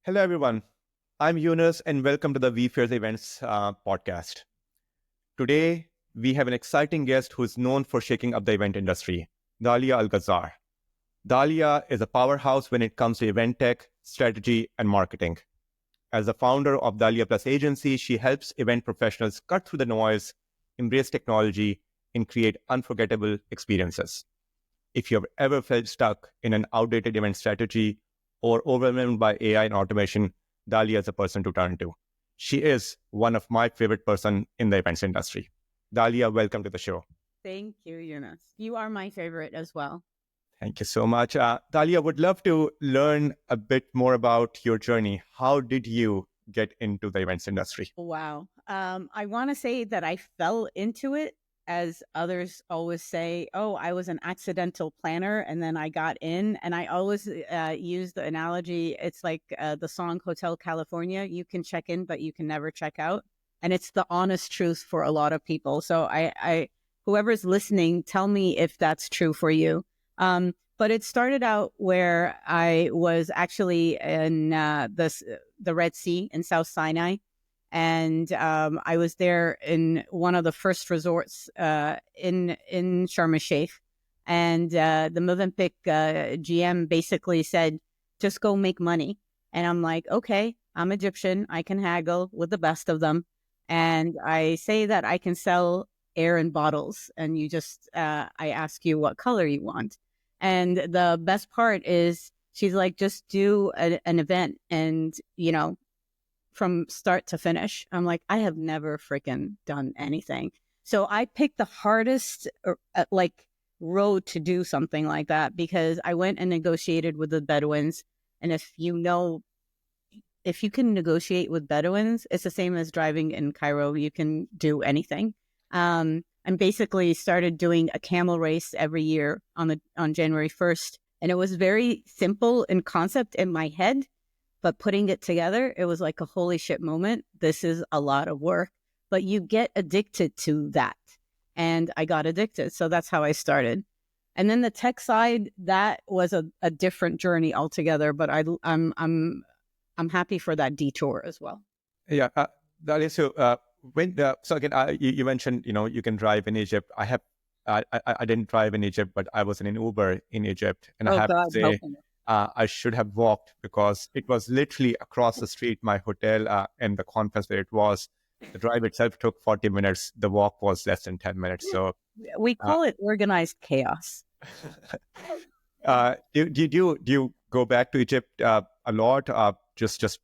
Hello, everyone. I'm Younas, and welcome to the vFairs Events podcast. Today, we have an exciting guest who is known for shaking up the event industry, Dalia El Gazzar. Dalia is a powerhouse when it comes to event tech, strategy, and marketing. As the founder of Dalia Plus Agency, she helps event professionals cut through the noise, embrace technology, and create unforgettable experiences. If you have ever felt stuck in an outdated event strategy or overwhelmed by AI and automation, Dalia is a person to turn to. She is one of my favorite person in the events industry. Dalia, welcome to the show. Thank you, Younas. You are my favorite as well. Thank you so much. Dalia, would love to learn a bit more about your journey. How did you get into the events industry? Wow. I want to say that I fell into it, as others always say, oh, I was an accidental planner and then I got in. And I always use the analogy, it's like the song Hotel California. You can check in, but you can never check out. And it's the honest truth for a lot of people. So whoever's listening, tell me if that's true for you. But it started out where I was actually in the Red Sea in South Sinai. And I was there in one of the first resorts in Sharm el-Sheikh. And the Movenpick GM basically said, just go make money. And I'm like, okay, I'm Egyptian. I can haggle with the best of them. And I say that I can sell air in bottles. And you just, I ask you what color you want. And the best part is she's like, just do an event and, from start to finish. I'm like, I have never freaking done anything. So I picked the hardest road to do something like that because I went and negotiated with the Bedouins. And if you can negotiate with Bedouins, it's the same as driving in Cairo. You can do anything. And basically started doing a camel race every year on January 1st. And it was very simple in concept in my head. But putting it together, it was like a holy shit moment. This is a lot of work, but you get addicted to that. And I got addicted. So that's how I started. And then the tech side, that was a different journey altogether. But I'm happy for that detour as well. Yeah, Dalia, so again, you mentioned you can drive in Egypt. I didn't drive in Egypt, but I was in an Uber in Egypt, and I have to say, I should have walked because it was literally across the street, my hotel and the conference where it was. The drive itself took 40 minutes. The walk was less than 10 minutes. So we call it organized chaos. Do you go back to Egypt a lot? Just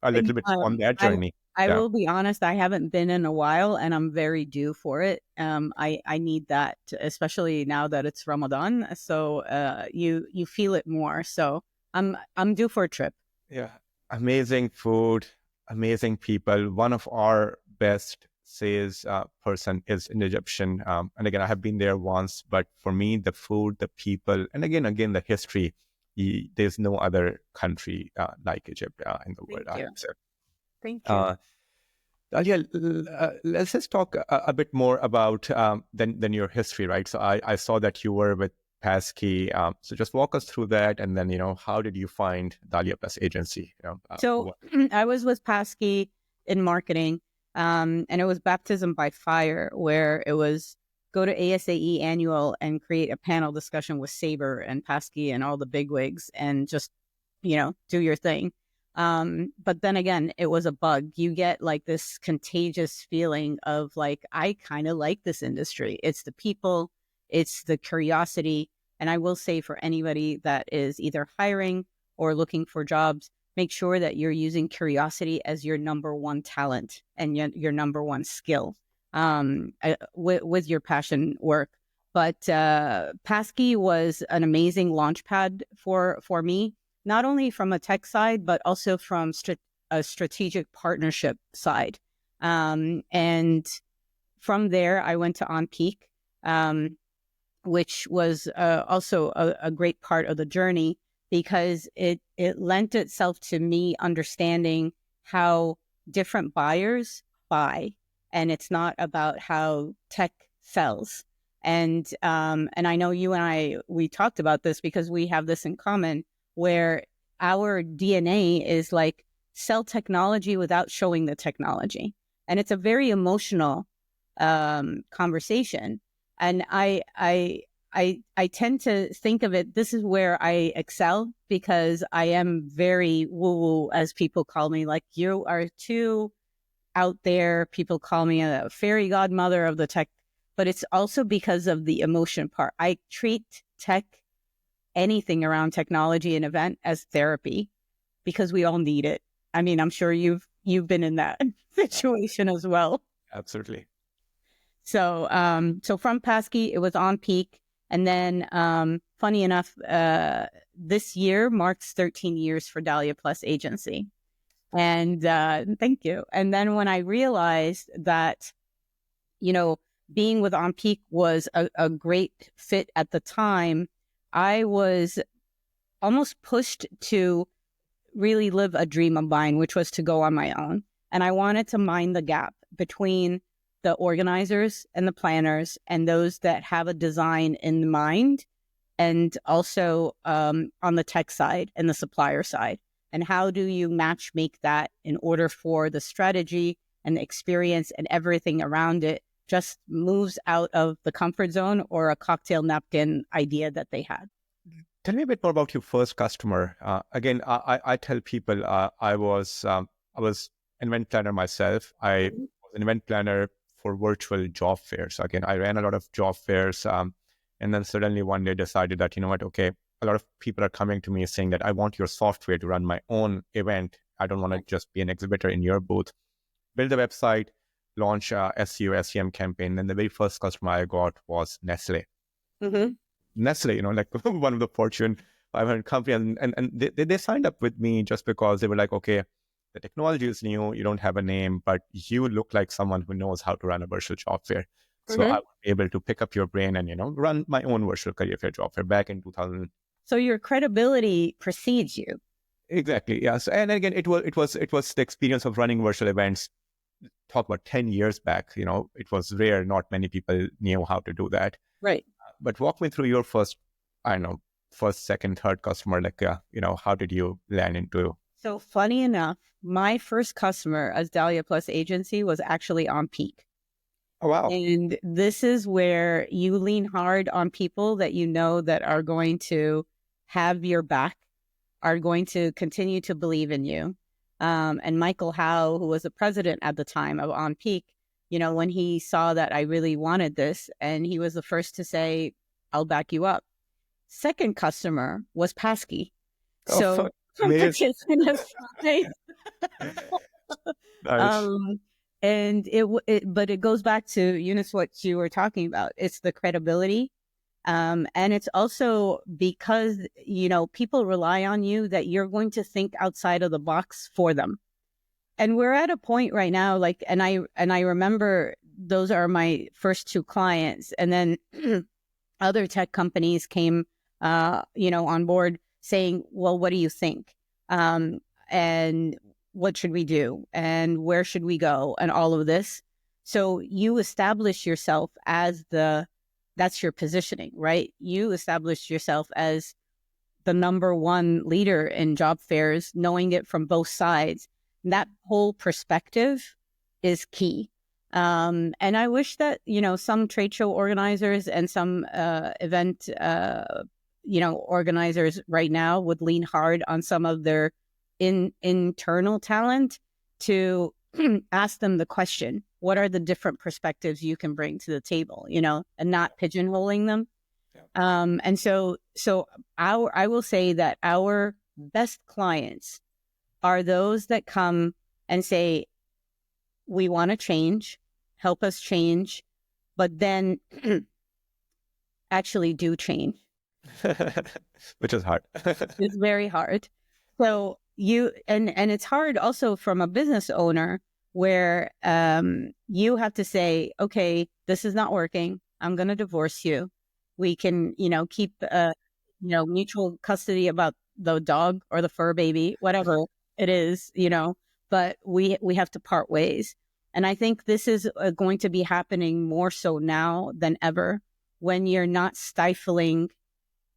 a little bit on that journey. I will be honest, I haven't been in a while and I'm very due for it. I need that, especially now that it's Ramadan. So you feel it more. So I'm due for a trip. Yeah. Amazing food, amazing people. One of our best sales person is an Egyptian. And again, I have been there once, but for me, the food, the people, and again, the history, there's no other country like Egypt in the world. Thank you. Dalia, let's just talk a bit more about than your history, right? So I saw that you were with Passkey. So just walk us through that, and then how did you find Dalia Plus Agency? I was with Passkey in marketing, and it was baptism by fire, where it was go to ASAE annual and create a panel discussion with Sabre and Passkey and all the bigwigs, and just do your thing. But then again, it was a bug. You get like this contagious feeling of like, I kind of like this industry. It's the people, it's the curiosity. And I will say for anybody that is either hiring or looking for jobs, make sure that you're using curiosity as your number one talent and your number one skill with your passion work. But Passkey was an amazing launchpad for me. Not only from a tech side, but also from a strategic partnership side. And from there, I went to On Peak, which was also a great part of the journey because it lent itself to me understanding how different buyers buy. And it's not about how tech sells. And I know you and we talked about this because we have this in common, where our DNA is like sell technology without showing the technology. And it's a very emotional conversation. And I tend to think of it, this is where I excel, because I am very woo-woo, as people call me. Like, you are too out there. People call me a fairy godmother of the tech, but it's also because of the emotion part. I treat tech, anything around technology and event, as therapy, because we all need it. I mean, I'm sure you've been in that situation as well. Absolutely. So so from Passkey, it was on peak. And then funny enough, this year marks 13 years for Dalia Plus Agency. And thank you. And then when I realized that, you know, being with On Peak was a great fit at the time, I was almost pushed to really live a dream of mine, which was to go on my own. And I wanted to mind the gap between the organizers and the planners and those that have a design in mind, and also on the tech side and the supplier side. And how do you match make that in order for the strategy and the experience and everything around it just moves out of the comfort zone or a cocktail napkin idea that they had. Tell me a bit more about your first customer. Again, I tell people I was an event planner myself. I was an event planner for virtual job fairs. So again, I ran a lot of job fairs, and then suddenly one day decided that, you know what, okay, a lot of people are coming to me saying that I want your software to run my own event. I don't want to just be an exhibitor in your booth. Build a website, launch a SEO, SEM campaign. And the very first customer I got was Nestle. Mm-hmm. Nestle, you know, like one of the Fortune 500 companies. And they signed up with me just because they were like, okay, the technology is new, you don't have a name, but you look like someone who knows how to run a virtual job fair. So I was able to pick up your brain and, you know, run my own virtual career fair job fair back in 2000. So your credibility precedes you. Exactly. Yes. And again, it was the experience of running virtual events. Talk about 10 years back, you know, it was rare. Not many people knew how to do that. Right. But walk me through your first, I don't know, first, second, third customer. Like, you know, how did you land into? So funny enough, my first customer as Dalia Plus Agency was actually On Peak. Oh, wow. And this is where you lean hard on people that you know that are going to have your back, are going to continue to believe in you. And Michael Howe, who was the president at the time of On Peak, you know, when he saw that I really wanted this, and he was the first to say, I'll back you up. Second customer was Passkey. So nice. And but it goes back to Younas, what you were talking about. It's the credibility. And it's also because, you know, people rely on you that you're going to think outside of the box for them. And we're at a point right now, like, and I remember those are my first two clients. And then other tech companies came, you know, on board saying, well, what do you think? And what should we do? And where should we go? And all of this. So you establish yourself as that's your positioning, right? You establish yourself as the number one leader in job fairs, knowing it from both sides. That whole perspective is key. And I wish that, you know, some trade show organizers and some event, you know, organizers right now would lean hard on some of their internal talent to ask them the question, what are the different perspectives you can bring to the table, you know, and not pigeonholing them. Yeah. And so I will say that our best clients are those that come and say, we want to change, help us change, but then actually do change. Which is hard. It's very hard. So and it's hard also from a business owner where you have to say, okay, this is not working. I'm going to divorce you. We can, you know, keep, you know, mutual custody about the dog or the fur baby, whatever it is, you know, but we have to part ways. And I think this is going to be happening more so now than ever when you're not stifling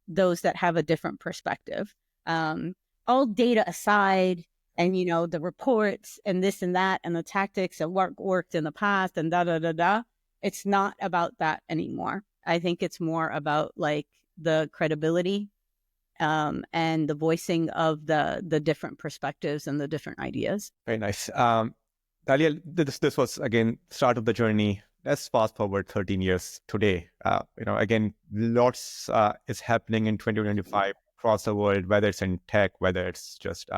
those that have a different perspective. all data aside, and the reports and this and that and the tactics and what worked in the past and it's not about that anymore. I think it's more about like the credibility and the voicing of the different perspectives and the different ideas. Very nice. Dalia, this was again start of the journey. Let's fast forward 13 years today. Again, lots is happening in 2025 across the world, whether it's in tech, whether it's just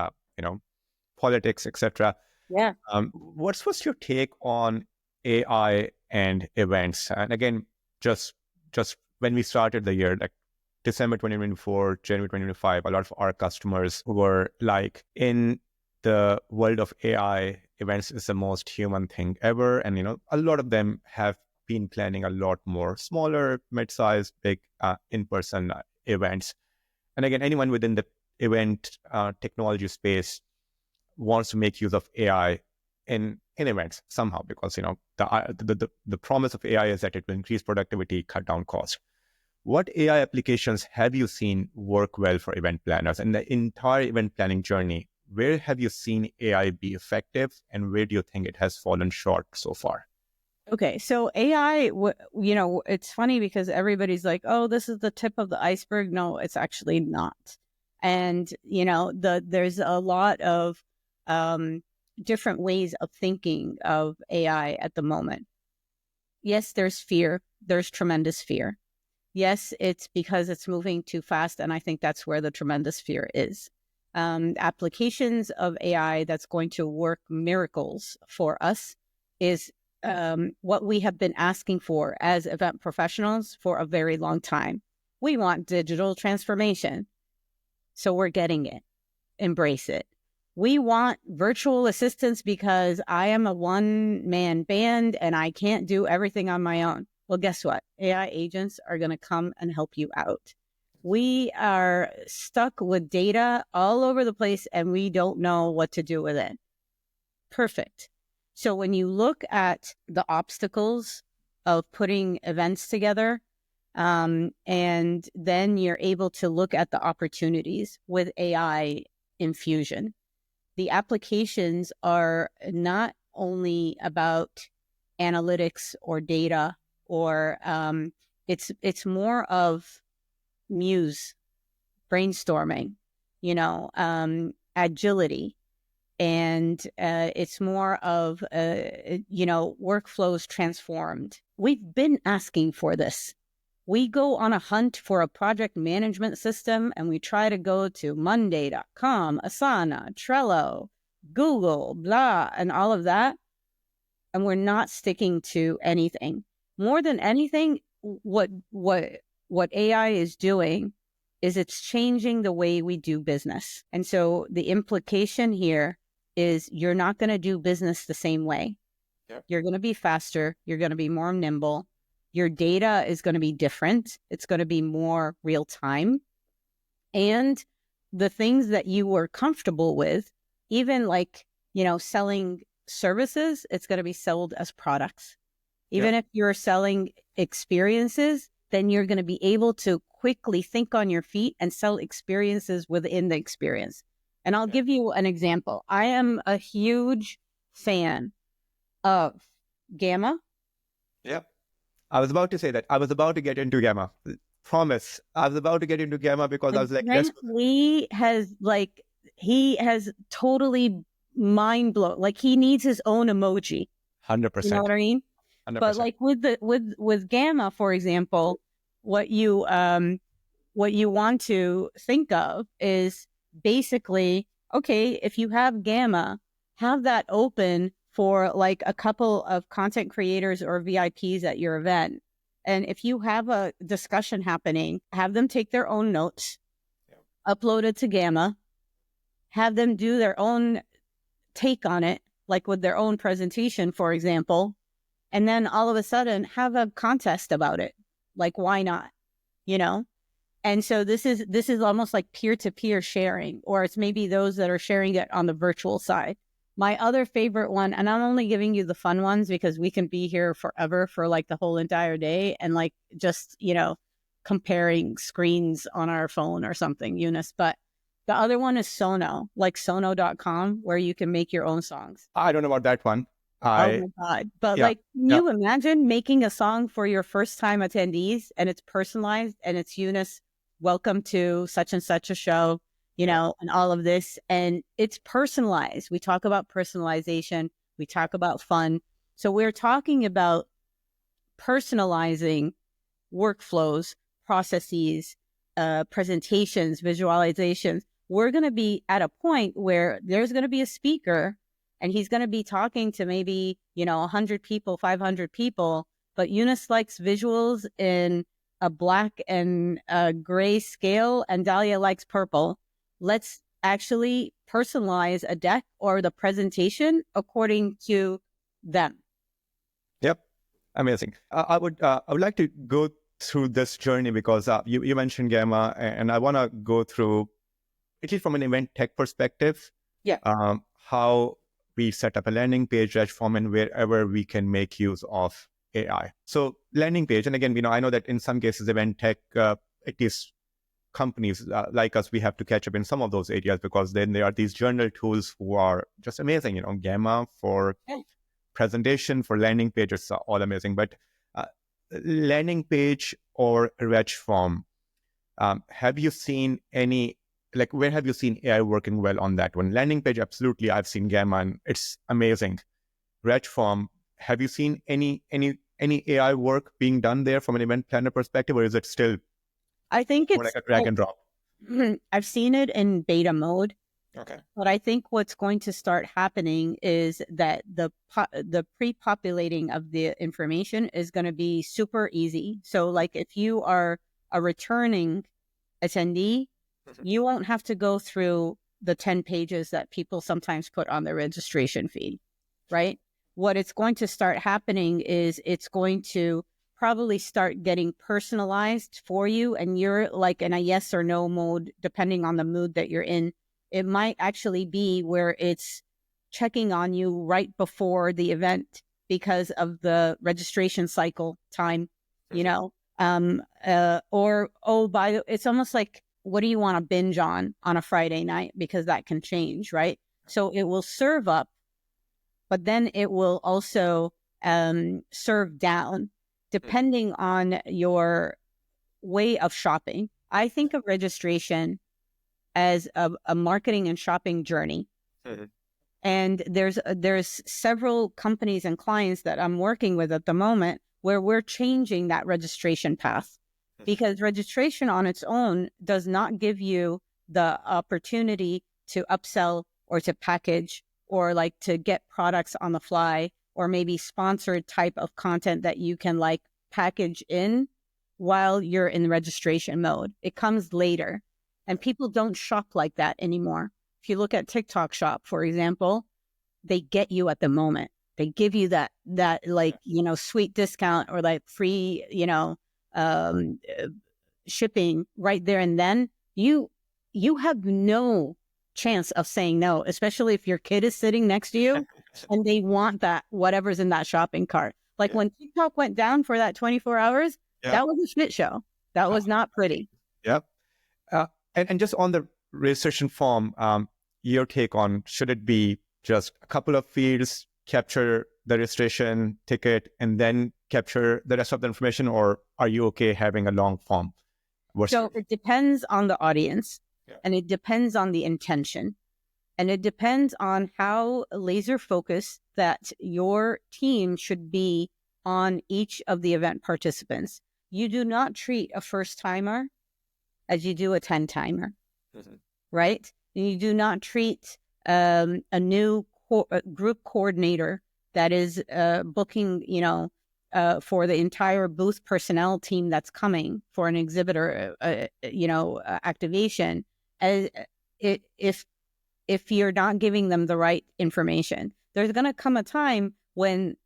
politics, etc. Yeah. What's your take on AI and events? And again, just when we started the year, like December 2024, January 2025, a lot of our customers were like, in the world of AI, events is the most human thing ever. And, a lot of them have been planning a lot more smaller, mid-sized, big in-person events. And again, anyone within the event technology space wants to make use of AI in events somehow, because the promise of AI is that it will increase productivity, cut down cost. What AI applications have you seen work well for event planners? And the entire event planning journey, where have you seen AI be effective, and where do you think it has fallen short so far? Okay, so AI, it's funny because everybody's like, oh, this is the tip of the iceberg. No, it's actually not. And, there's a lot of different ways of thinking of AI at the moment. Yes, there's fear. There's tremendous fear. Yes, it's because it's moving too fast. And I think that's where the tremendous fear is. Applications of AI that's going to work miracles for us is what we have been asking for as event professionals for a very long time. We want digital transformation. So we're getting it. Embrace it. We want virtual assistants because I am a one-man band and I can't do everything on my own. Well, guess what? AI agents are going to come and help you out. We are stuck with data all over the place and we don't know what to do with it. Perfect. So when you look at the obstacles of putting events together, and then you're able to look at the opportunities with AI infusion, the applications are not only about analytics or data, or it's more of muse, brainstorming, agility. And it's more of, workflows transformed. We've been asking for this. We go on a hunt for a project management system and we try to go to Monday.com, Asana, Trello, Google, blah, and all of that. And we're not sticking to anything. More than anything, what AI is doing is it's changing the way we do business. And so the implication here is you're not going to do business the same way. Yep. You're going to be faster. You're going to be more nimble. Your data is going to be different. It's going to be more real time. And the things that you were comfortable with, even like, selling services, it's going to be sold as products. Even if you're selling experiences, then you're going to be able to quickly think on your feet and sell experiences within the experience. And I'll give you an example. I am a huge fan of Gamma. Yeah. I was about to say that. I was about to get into Gamma. Promise. I was about to get into Gamma because I was like, Brent Lee he has totally mind blown. Like he needs his own emoji. 100%. You know what I mean? 100%. But like with Gamma, for example, what you want to think of is basically, okay, if you have Gamma, have that open for like a couple of content creators or VIPs at your event. And if you have a discussion happening, have them take their own notes, upload it to Gamma, have them do their own take on it, like with their own presentation, for example. And then all of a sudden have a contest about it. Like, why not? And so this is almost like peer-to-peer sharing, or it's maybe those that are sharing it on the virtual side. My other favorite one, and I'm only giving you the fun ones because we can be here forever for like the whole entire day and like just, comparing screens on our phone or something, Younas. But The other one is Sono, like sono.com, where you can make your own songs. I don't know about that one. Oh my God. But Yeah, like, can you imagine making a song for your first time attendees and it's personalized and it's Younas, welcome to such and such a show, and all of this. And it's personalized. We talk about personalization. We talk about fun. So we're talking about personalizing workflows, processes, presentations, visualizations. We're going to be at a point where there's going to be a speaker and he's going to be talking to maybe, 100 people, 500 people, but Younas likes visuals in a black and gray scale and Dalia likes purple. Let's actually personalize a deck or the presentation according to them. Yep. Amazing. I would like to go through this journey because you mentioned Gamma, and I want to go through, at least from an event tech perspective, how we set up a landing page, reg form, and wherever we can make use of AI. So landing page, and again, I know that in some cases, event tech, at least companies like us, we have to catch up in some of those areas because then there are these journal tools who are just amazing. Gamma for presentation, for landing pages are all amazing. But landing page or reg form, have you seen any, where have you seen AI working well on that one? Landing page, absolutely. I've seen Gamma and it's amazing. Reg form, have you seen any AI work being done there from an event planner perspective, or is it still I think more it's like a drag and drop? I've seen it in beta mode. Okay. But I think what's going to start happening is that the pre-populating of the information is going to be super easy. So like if you are a returning attendee, you won't have to go through the 10 pages that people sometimes put on their registration feed, right? What it's going to start happening is it's going to probably start getting personalized for you, and you're like in a yes or no mode, depending on the mood that you're in. It might actually be where it's checking on you right before the event because of the registration cycle time, or, it's almost like, what do you want to binge on a Friday night? Because that can change, right? So it will serve up, but then it will also serve down depending on your way of shopping. I think of registration as a marketing and shopping journey. And there's several companies and clients that I'm working with at the moment where we're changing that registration path, because registration on its own does not give you the opportunity to upsell or to package or like to get products on the fly or maybe sponsored type of content that you can like package in while you're in registration mode. It comes later. And people don't shop like that anymore. If you look at TikTok Shop, for example, they get you at the moment. They give you that sweet discount or like free, shipping right there and then. You have no chance of saying no, especially if your kid is sitting next to you and they want that, whatever's in that shopping cart. Like when TikTok went down for that 24 hours, that was a shit show. That was not pretty. Yep. And just on the registration form, your take on, should it be just a couple of fields, capture the registration ticket, and then capture the rest of the information, or are you okay having a long form? So it depends on the audience, and it depends on the intention, and it depends on how laser focused that your team should be on each of the event participants. You do not treat a first timer as you do a 10-timer, right? And you do not treat a new group coordinator that is booking, for the entire booth personnel team that's coming for an exhibitor, activation, as if you're not giving them the right information. There's going to come a time when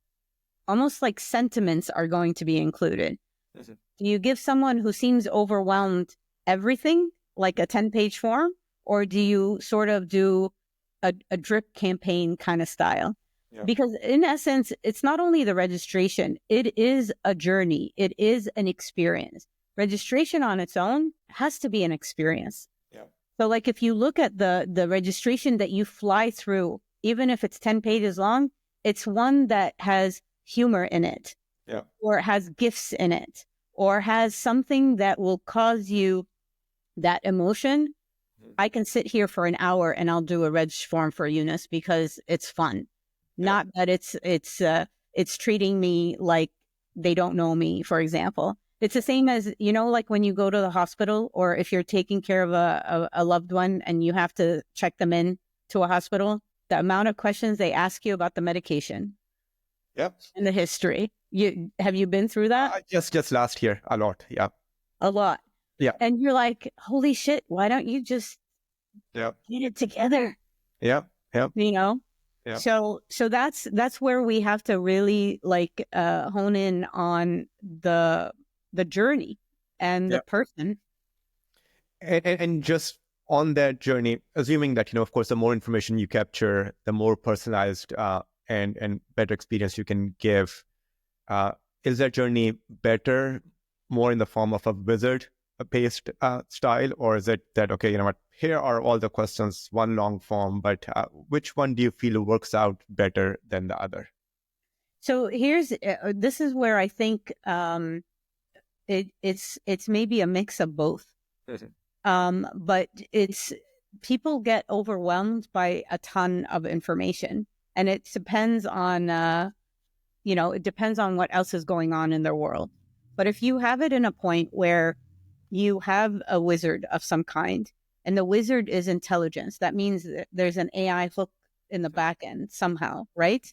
almost like sentiments are going to be included. Do you give someone who seems overwhelmed everything, like a 10-page form, or do you sort of do a drip campaign kind of style? Because in essence, it's not only the registration, it is a journey. It is an experience. Registration on its own has to be an experience. So like if you look at the registration that you fly through, even if it's 10 pages long, it's one that has humor in it, or has gifts in it, or has something that will cause you that emotion. I can sit here for an hour and I'll do a reg form for Younas because it's fun. Not that it's treating me like they don't know me, for example. It's the same as, like when you go to the hospital, or if you're taking care of a loved one and you have to check them in to a hospital, the amount of questions they ask you about the medication and the history. Have you been through that? Just last year, a lot. Yeah. A lot. Yeah. And you're like, holy shit, why don't you just get it together? Yeah. Yeah. Yeah. So that's where we have to really hone in on the journey and the person. And just on that journey, assuming that, of course, the more information you capture, the more personalized and better experience you can give. Is that journey better, more in the form of a wizard-paced style, or is it that, okay, you know what, here are all the questions, one long form, but which one do you feel works out better than the other? So this is where I think it's maybe a mix of both. But people get overwhelmed by a ton of information, and it depends on it depends on what else is going on in their world. But if you have it in a point where you have a wizard of some kind, and the wizard is intelligence, that means that there's an AI hook in the back end somehow, right?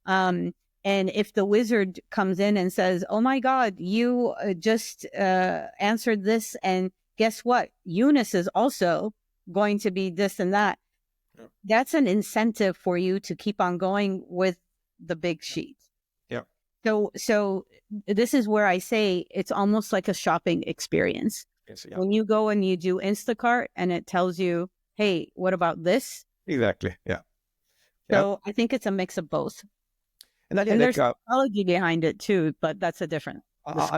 And if the wizard comes in and says, oh my God, you just answered this, and guess what? Younas is also going to be this and that. Yeah. That's an incentive for you to keep on going with the big sheet. Yeah. So this is where I say it's almost like a shopping experience. Yes, yeah. When you go and you do Instacart and it tells you, hey, what about this? Exactly. Yeah. So I think it's a mix of both. And there's psychology behind it too, but that's a different.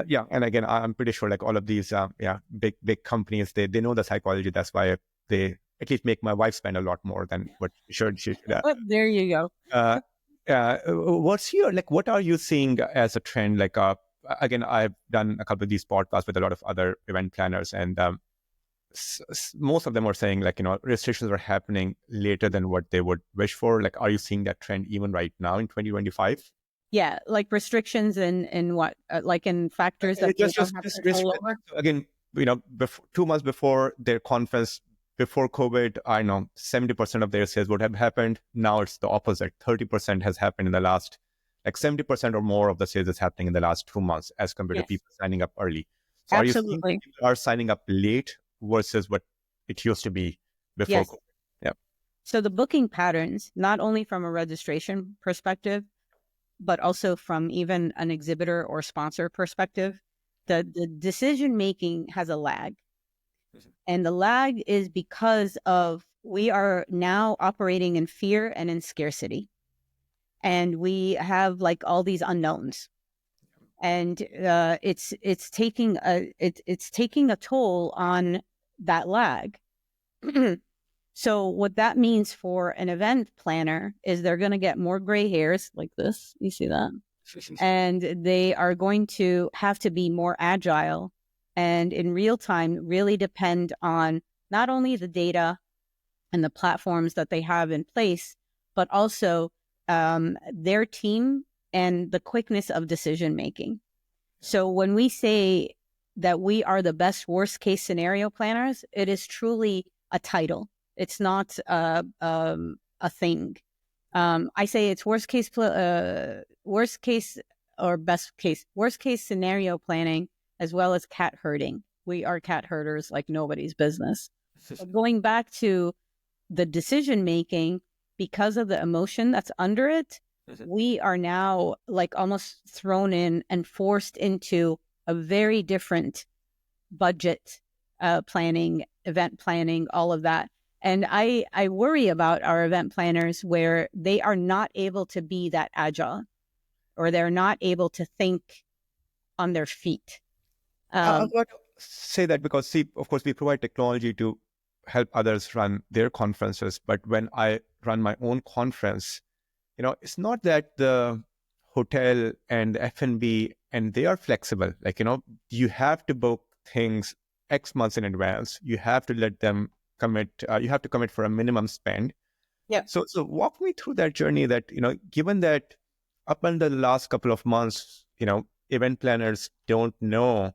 Yeah, and again, I'm pretty sure like all of these, big companies, they know the psychology. That's why they at least make my wife spend a lot more than what she should. There you go. What are you seeing as a trend? Again, I've done a couple of these podcasts with a lot of other event planners, and most of them are saying restrictions are happening later than what they would wish for. Are you seeing that trend even right now in 2025? Yeah, like restrictions in what, like in factors that just again, 2 months before their conference, before COVID, I know 70% of their sales would have happened. Now it's the opposite. 30% has happened in the last, 70% or more of the sales is happening in the last 2 months as compared to people signing up early. So absolutely. Are you seeing people are signing up late versus what it used to be before COVID? Yeah. So the booking patterns, not only from a registration perspective, but also from even an exhibitor or sponsor perspective, the decision-making has a lag. And the lag is because of we are now operating in fear and in scarcity. And we have all these unknowns. And it's taking a toll on that lag. So what that means for an event planner is they're going to get more gray hairs like this. You see that? And they are going to have to be more agile and in real time really depend on not only the data and the platforms that they have in place, but also their team and the quickness of decision making. So when we say that we are the best worst case scenario planners, it is truly a title. It's not a thing. I say it's worst case or best case, worst case scenario planning, as well as cat herding. We are cat herders like nobody's business. But going back to the decision making, because of the emotion that's under it, we are now almost thrown in and forced into a very different budget planning, event planning, all of that. And I worry about our event planners where they are not able to be that agile, or they're not able to think on their feet. I'm going to say that because, of course, we provide technology to help others run their conferences. But when I run my own conference, it's not that the hotel and the F&B and they are flexible. Like, you have to book things X months in advance. You have to let them commit. You have to commit for a minimum spend. Yeah. So walk me through that journey that, given that up until the last couple of months, event planners don't know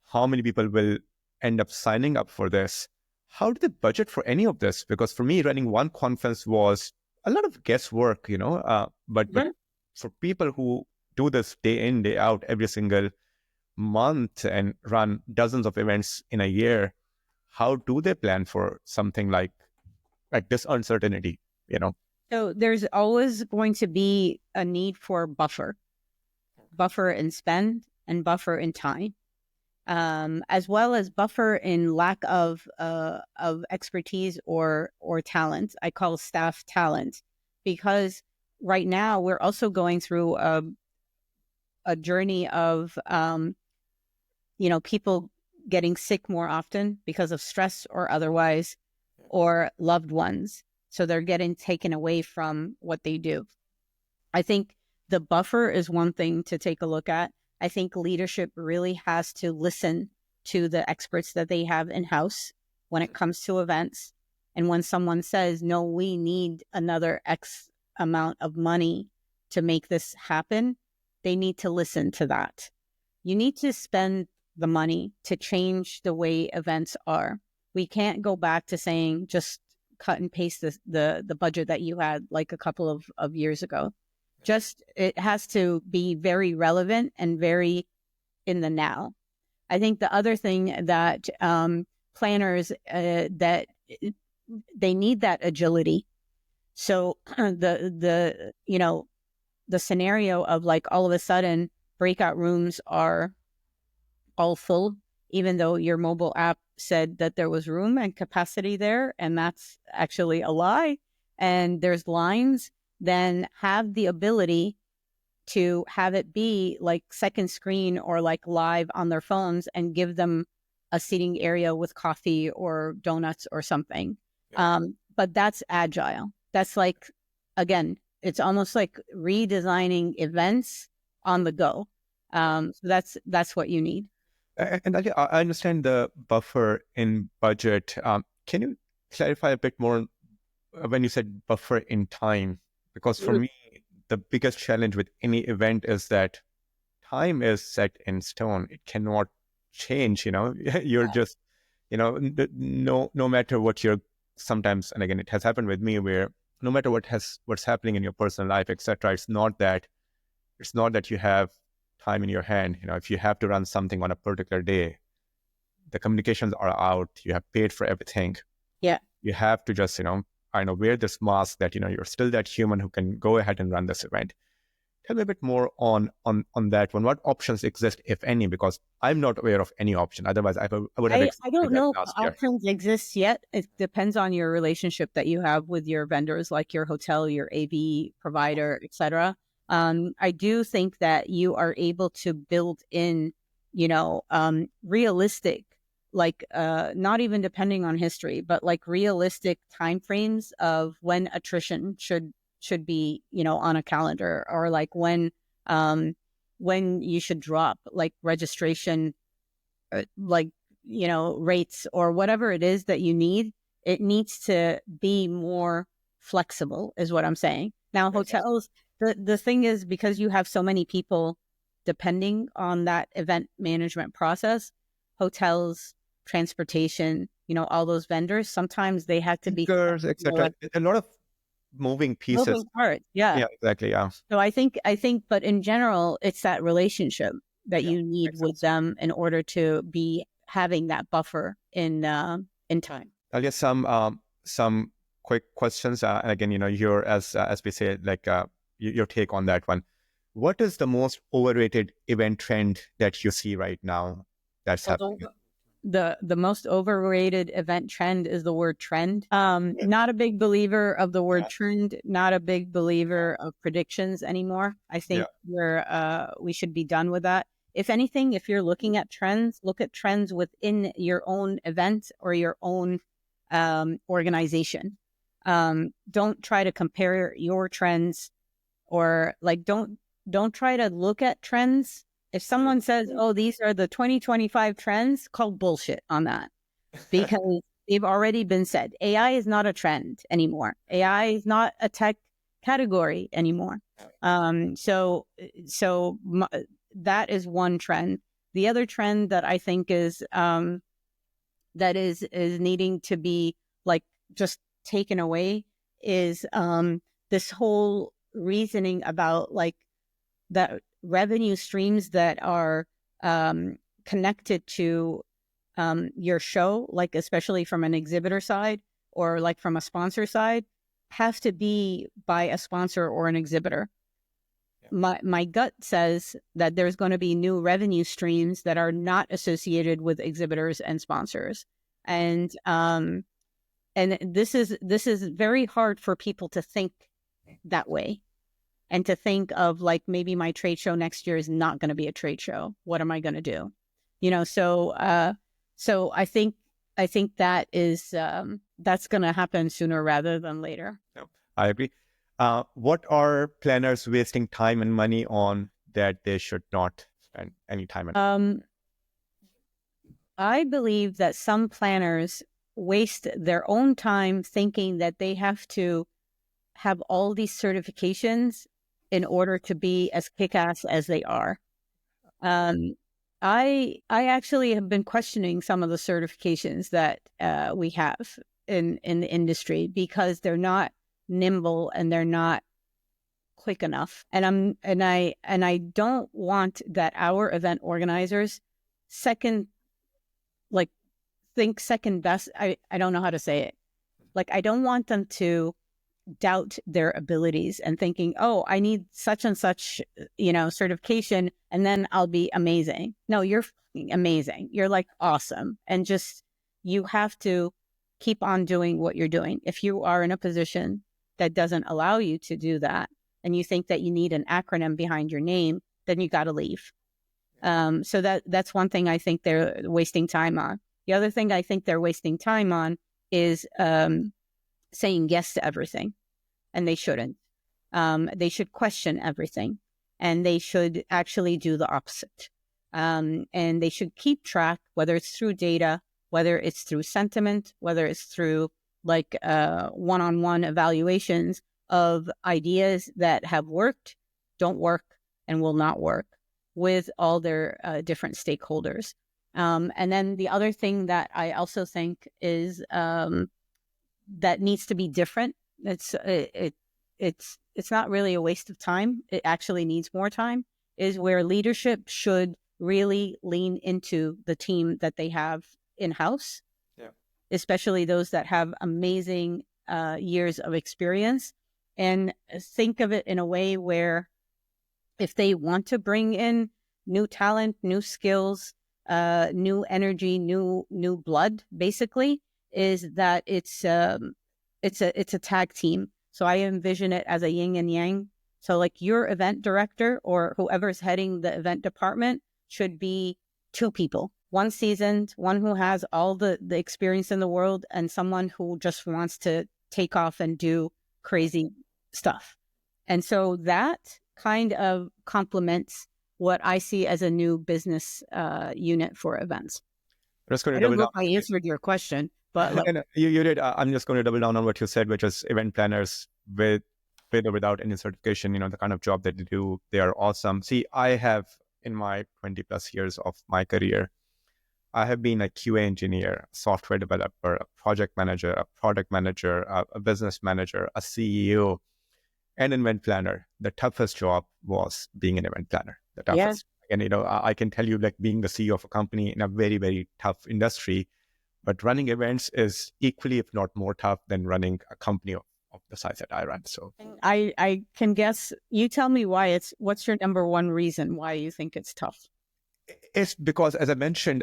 how many people will end up signing up for this. How do they budget for any of this? Because for me, running one conference was a lot of guesswork, but for people who do this day in, day out, every single month and run dozens of events in a year, how do they plan for something like this uncertainty, So there's always going to be a need for buffer in spend and buffer in time, as well as buffer in lack of expertise or talent. I call staff talent, because right now we're also going through a journey of people getting sick more often because of stress or otherwise, or loved ones. So they're getting taken away from what they do. I think the buffer is one thing to take a look at. I think leadership really has to listen to the experts that they have in-house when it comes to events. And when someone says, no, we need another X amount of money to make this happen, they need to listen to that. You need to spend the money to change the way events are. We can't go back to saying just cut and paste the budget that you had like a couple of years ago. Just, it has to be very relevant and very in the now. I think the other thing that planners, that they need that agility. So the scenario of like all of a sudden breakout rooms are all full, even though your mobile app said that there was room and capacity there, and that's actually a lie, and there's lines, then have the ability to have it be like second screen or like live on their phones and give them a seating area with coffee or donuts or something. Yeah. But that's agile. That's like, again, it's almost like redesigning events on the go. So that's what you need. And I understand the buffer in budget. Can you clarify a bit more when you said buffer in time? Because for me, the biggest challenge with any event is that time is set in stone. It cannot change, you're just, no matter what you're sometimes, and again, it has happened with me where no matter what's happening in your personal life, etc., it's not that you have time in your hand. If you have to run something on a particular day, the communications are out, you have paid for everything. Yeah. You have to just, wear this mask that, you're still that human who can go ahead and run this event. Tell me a bit more on that one. What options exist, if any? Because I'm not aware of any option. Otherwise, I would have. I don't know if options exist yet. It depends on your relationship that you have with your vendors, like your hotel, your AV provider, etc. I do think that you are able to build in, realistic, like not even depending on history, but like realistic timeframes of when attrition should be, on a calendar, or like when you should drop like registration, rates or whatever it is that you need. It needs to be more flexible, is what I'm saying. Now, hotels, the thing is, because you have so many people depending on that event management process, hotels, transportation, all those vendors, sometimes they had to be etc. A lot of moving pieces. Moving parts, yeah. Yeah, exactly, yeah. So I think, but in general, it's that relationship that you need with them in order to be having that buffer in time. I'll get some quick questions, and again, your as we say, like your take on that one. What is the most overrated event trend that you see right now that's happening? The most overrated event trend is the word trend. Not a big believer of the word trend, not a big believer of predictions anymore. I think we should be done with that. If anything, if you're looking at trends, look at trends within your own event or your own organization. Don't try to compare your trends, or like don't try to look at trends. If someone says, "Oh, these are the 2025 trends," call bullshit on that, because they've already been said. AI is not a trend anymore. AI is not a tech category anymore. So that is one trend. The other trend that I think is that is needing to be like just taken away is this whole reasoning about like that revenue streams that are connected to your show, like especially from an exhibitor side or like from a sponsor side, have to be by a sponsor or an exhibitor. My gut says that there's going to be new revenue streams that are not associated with exhibitors and sponsors, and this is very hard for people to think that way, and to think of like, maybe my trade show next year is not going to be a trade show. What am I going to do? So I think that is that's going to happen sooner rather than later. I agree. What are planners wasting time and money on that they should not spend any time on? I believe that some planners waste their own time thinking that they have to have all these certifications in order to be as kick-ass as they are. I actually have been questioning some of the certifications that we have in the industry, because they're not nimble and they're not quick enough. And I don't want that our event organizers think second best. I don't know how to say it. Like, I don't want them to doubt their abilities and thinking, oh, I need such and such, certification, and then I'll be amazing. No, you're amazing. You're like awesome. And just, you have to keep on doing what you're doing. If you are in a position that doesn't allow you to do that, and you think that you need an acronym behind your name, then you got to leave. So that's one thing I think they're wasting time on. The other thing I think they're wasting time on is saying yes to everything, and they shouldn't. They should question everything, and they should actually do the opposite. And they should keep track, whether it's through data, whether it's through sentiment, whether it's through like one-on-one evaluations of ideas that have worked, don't work, and will not work with all their different stakeholders. And then the other thing that I also think is that needs to be different. It's not really a waste of time. It actually needs more time. Is where leadership should really lean into the team that they have in-house, especially those that have amazing years of experience, and think of it in a way where if they want to bring in new talent, new skills, new energy, new blood, basically, is that it's a tag team. So I envision it as a yin and yang. So like your event director or whoever's heading the event department should be two people, one seasoned, one who has all the experience in the world, and someone who just wants to take off and do crazy stuff. And so that kind of complements what I see as a new business unit for events. I'm just going to I don't know if I answered your question, but like, you did. I'm just going to double down on what you said, which is event planners with or without any certification, the kind of job that they do, they are awesome. See, I have, in my 20 plus years of my career, I have been a QA engineer, software developer, a project manager, a product manager, a business manager, a CEO, and an event planner. The toughest job was being an event planner. The toughest. Yeah. And, I can tell you, like, being the CEO of a company in a very, very tough industry, but running events is equally, if not more tough than running a company of the size that I run. So I can guess. You tell me what's your number one reason why you think it's tough? It's because, as I mentioned,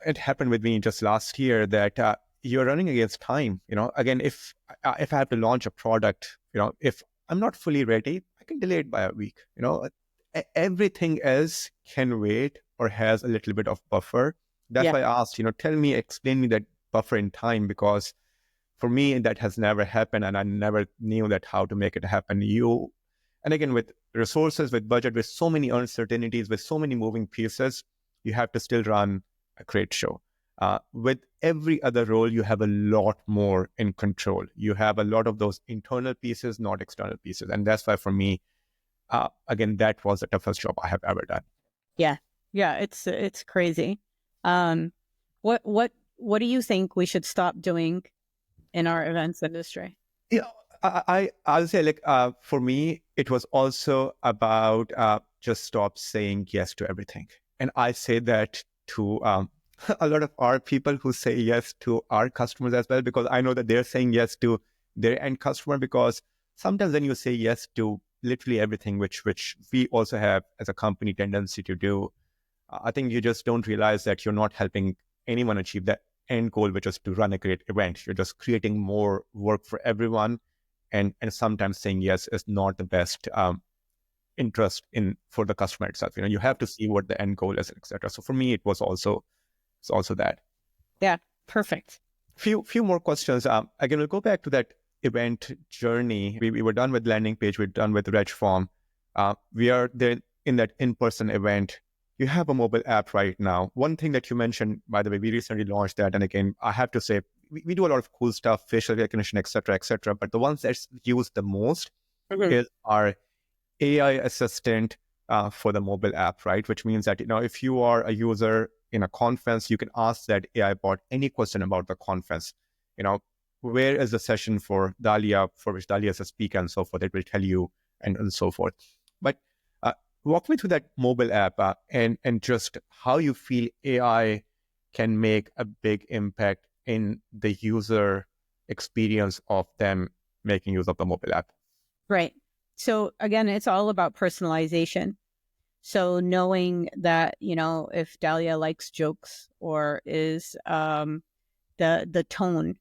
it happened with me just last year that you're running against time. Again, if I have to launch a product, if I'm not fully ready, I can delay it by a week. Everything else can wait or has a little bit of buffer. That's why I asked, explain me that buffer in time, because For me, that has never happened, and I never knew that how to make it happen. And again, with resources, with budget, with so many uncertainties, with so many moving pieces, you have to still run a great show. With every other role, you have a lot more in control. You have a lot of those internal pieces, not external pieces. And that's why for me, again, that was the toughest job I have ever done. Yeah. Yeah. It's crazy. What do you think we should stop doing in our events industry? Yeah, I'll say for me, it was also about just stop saying yes to everything. And I say that to a lot of our people who say yes to our customers as well, because I know that they're saying yes to their end customer, because sometimes when you say yes to literally everything, which we also have as a company tendency to do, I think you just don't realize that you're not helping anyone achieve that end goal, which is to run a great event. You're just creating more work for everyone. And sometimes saying yes is not the best interest in for the customer itself. You have to see what the end goal is, etc. So for me, it's also that. Yeah, perfect. Few more questions. Again, we'll go back to that event journey. We were done with landing page. We're done with reg form. We are there in that in-person event. You have a mobile app right now. One thing that you mentioned, by the way, we recently launched that. And again, I have to say, we do a lot of cool stuff, facial recognition, et cetera, but the ones that's used the most is our AI assistant for the mobile app, right? Which means that, if you are a user in a conference, you can ask that AI bot any question about the conference. Where is the session for Dalia, for which Dalia is a speaker and so forth. It will tell you and so forth. But walk me through that mobile app and just how you feel AI can make a big impact in the user experience of them making use of the mobile app. Right. So again, it's all about personalization. So knowing that, if Dalia likes jokes or is the tone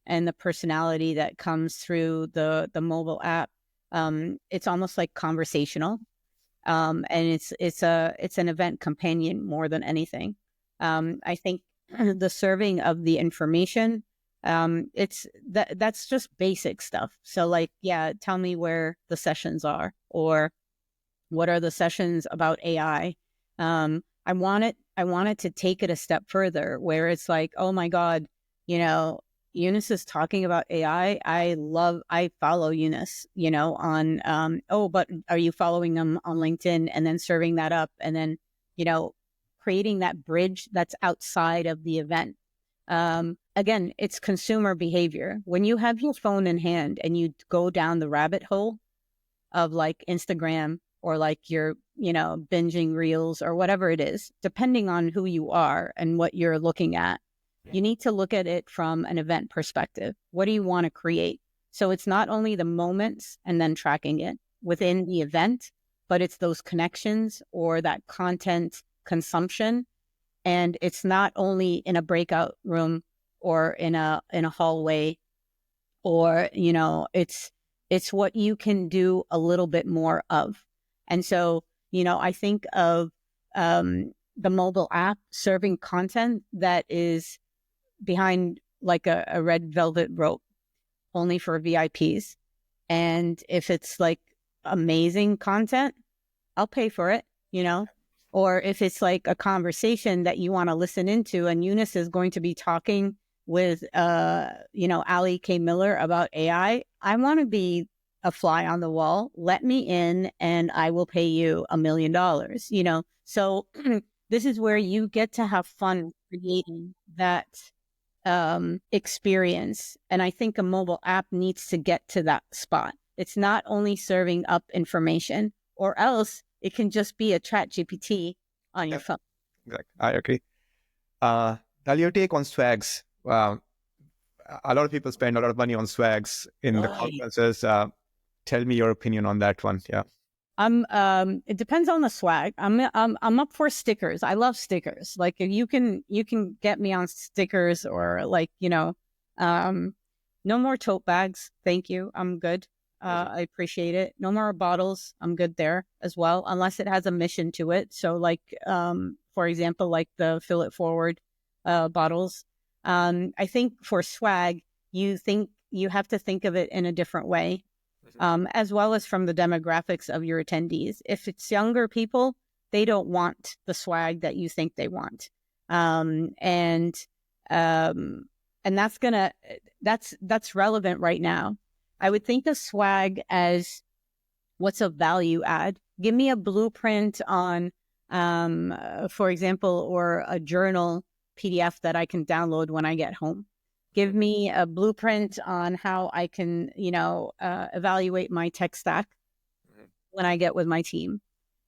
and the personality that comes through the mobile app, it's almost like conversational. And it's an event companion more than anything. I think the serving of the information, that's just basic stuff. So tell me where the sessions are, or what are the sessions about AI. I want it to take it a step further, where it's like, oh my God, Younas is talking about AI. I follow Younas, on, but are you following them on LinkedIn? And then serving that up, and then, creating that bridge that's outside of the event. Again, it's consumer behavior. When you have your phone in hand and you go down the rabbit hole of like Instagram, or like you're, binging reels or whatever it is, depending on who you are and what you're looking at, you need to look at it from an event perspective. What do you want to create? So it's not only the moments and then tracking it within the event, but it's those connections or that content consumption. And it's not only in a breakout room or in a hallway, or, it's what you can do a little bit more of. And so, I think of the mobile app serving content that is behind like a red velvet rope only for VIPs. And if it's like amazing content, I'll pay for it, or if it's like a conversation that you want to listen into, and Younas is going to be talking with, Ali K. Miller about AI, I want to be a fly on the wall. Let me in and I will pay you $1 million, So this is where you get to have fun creating that experience. And I think a mobile app needs to get to that spot. It's not only serving up information, or else it can just be a chat GPT on your phone. Exactly. I agree. Dalia, your take on swags. A lot of people spend a lot of money on swags in the conferences. Tell me your opinion on that one. Yeah. It depends on the swag. I'm up for stickers. I love stickers. Like if you can get me on stickers, or like, no more tote bags. Thank you. I'm good. I appreciate it. No more bottles. I'm good there as well, unless it has a mission to it. So like, for example, like the Fill It Forward bottles. I think for swag, you have to think of it in a different way, as well as from the demographics of your attendees. If it's younger people, they don't want the swag that you think they want. And that's relevant right now. I would think of swag as what's a value add. Give me a blueprint on, for example, or a journal PDF that I can download when I get home. Give me a blueprint on how I can, evaluate my tech stack when I get with my team.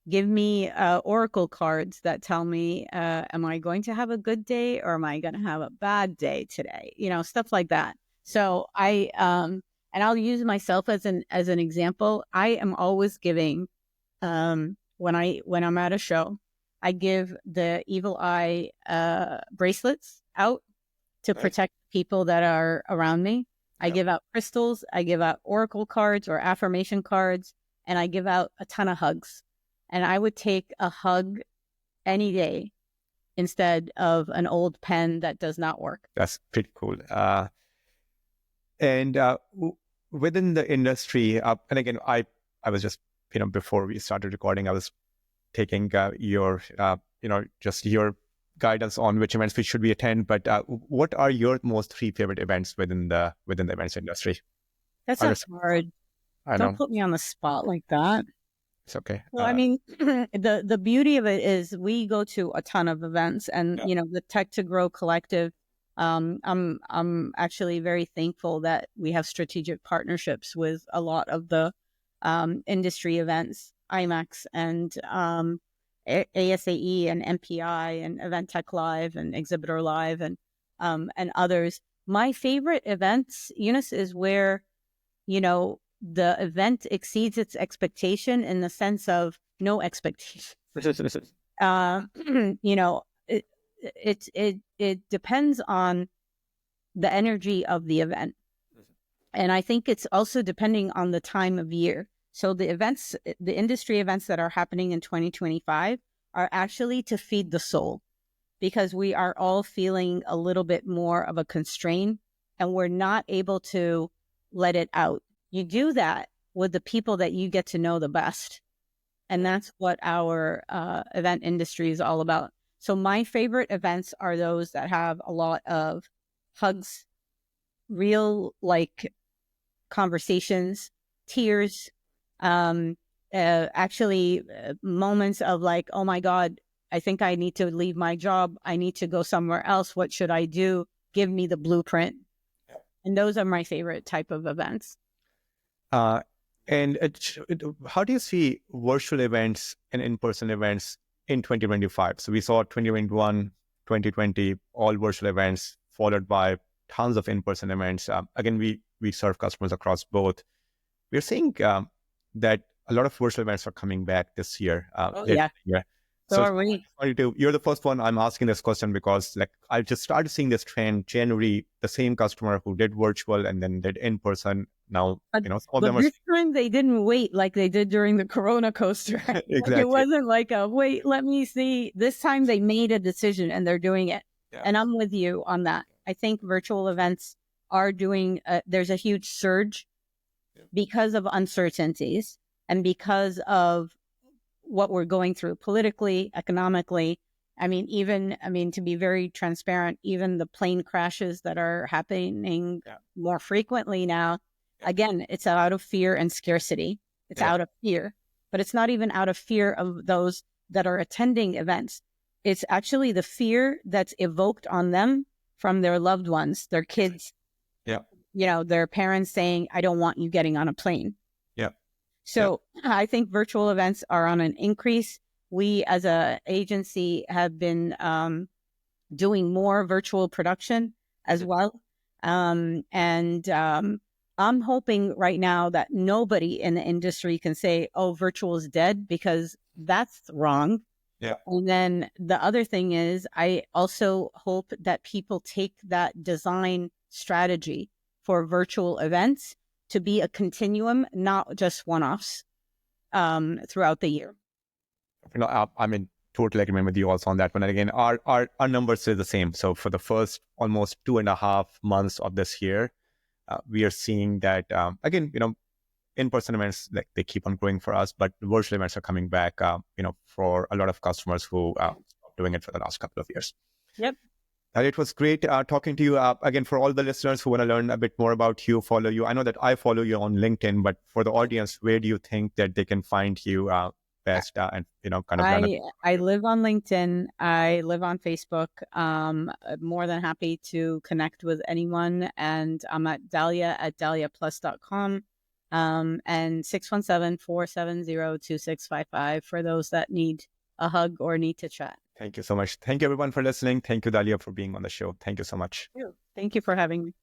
Give me oracle cards that tell me, am I going to have a good day or am I going to have a bad day today? Stuff like that. So and I'll use myself as an example. I am always giving, when I'm at a show, I give the evil eye bracelets out to protect people that are around me. I give out crystals, I give out oracle cards or affirmation cards, and I give out a ton of hugs. And I would take a hug any day instead of an old pen that does not work. That's pretty cool. And within the industry, and again, I was just, before we started recording, I was taking your guidance on which events we should we attend. But what are your most 3 favorite events within the events industry? That's hard. Don't put me on the spot like that. It's okay. Well, I mean, the beauty of it is we go to a ton of events, and the Tech to Grow Collective. I'm actually very thankful that we have strategic partnerships with a lot of the industry events, IMAX and ASAE and MPI and Event Tech Live and Exhibitor Live and others. My favorite events, Younas, is where the event exceeds its expectation in the sense of no expectation. It depends on the energy of the event. And I think it's also depending on the time of year. So the industry events that are happening in 2025 are actually to feed the soul, because we are all feeling a little bit more of a constraint and we're not able to let it out. You do that with the people that you get to know the best. And that's what our event industry is all about. So my favorite events are those that have a lot of hugs, real conversations, tears, actually moments of oh my God, I think I need to leave my job. I need to go somewhere else. What should I do? Give me the blueprint. And those are my favorite type of events. And how do you see virtual events and in-person events in 2025? So we saw 2021, 2020, all virtual events, followed by tons of in-person events. Again, we serve customers across both. We're seeing that a lot of virtual events are coming back this year. So are we. You're the first one I'm asking this question because I just started seeing this trend. January, the same customer who did virtual and then did in-person. Now, some of them this time they didn't wait like they did during the Corona coaster. Exactly. It wasn't wait, let me see. This time they made a decision and they're doing it. Yeah. And I'm with you on that. I think virtual events are doing, there's a huge surge because of uncertainties and because of what we're going through politically, economically. To be very transparent, even the plane crashes that are happening more frequently now, again, it's out of fear and scarcity. It's out of fear, but it's not even out of fear of those that are attending events. It's actually the fear that's evoked on them from their loved ones, their kids, their parents saying, I don't want you getting on a plane. So I think virtual events are on an increase. We as an agency have been doing more virtual production as well. I'm hoping right now that nobody in the industry can say, oh, virtual is dead, because that's wrong. Yeah. And then the other thing is, I also hope that people take that design strategy for virtual events to be a continuum, not just one-offs throughout the year. I'm in total agreement with you also on that one. And again, our numbers are the same. So for the first almost 2.5 months of this year, we are seeing that, again, in-person events, like they keep on growing for us, but virtual events are coming back, for a lot of customers who stopped doing it for the last couple of years. Yep. It was great talking to you. Again, for all the listeners who want to learn a bit more about you, follow you. I know that I follow you on LinkedIn, but for the audience, where do you think that they can find you best and, kind of learn? I live on LinkedIn. I live on Facebook. More than happy to connect with anyone. And I'm at Dalia at dahliaplus.com. And 617-470-2655 for those that need a hug or need to chat. Thank you so much. Thank you everyone for listening. Thank you, Dalia, for being on the show. Thank you so much. Thank you for having me.